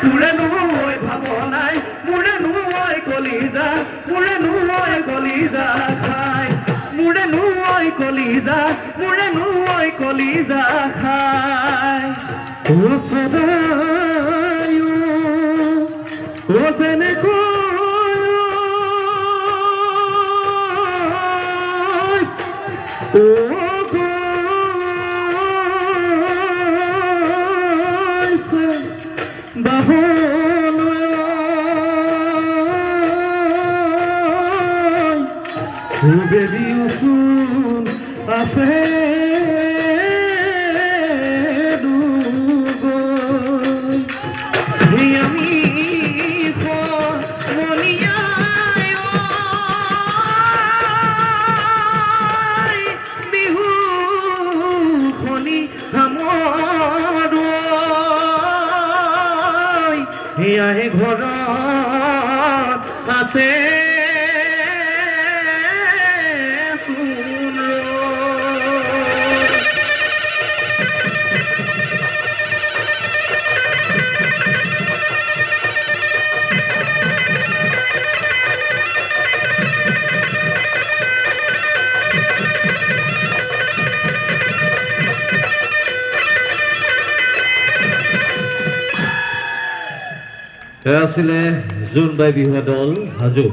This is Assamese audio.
মোৰে নৈ ভাৱনাই মোৰে নৈ কলিজা মোৰে নৈ কলিজা খাই মোৰে নৈ কলিজা মোৰে নৈ কলিজা খাই ও সদায় ও যেনেকৈ ও গৈছে বাহলৈ বেজিওচোন আছে দুগৈ আমি বিহু খনি সেয়াহে ঘৰত আছে আছিলে জোনবাই বিহুৱা দল হাজো।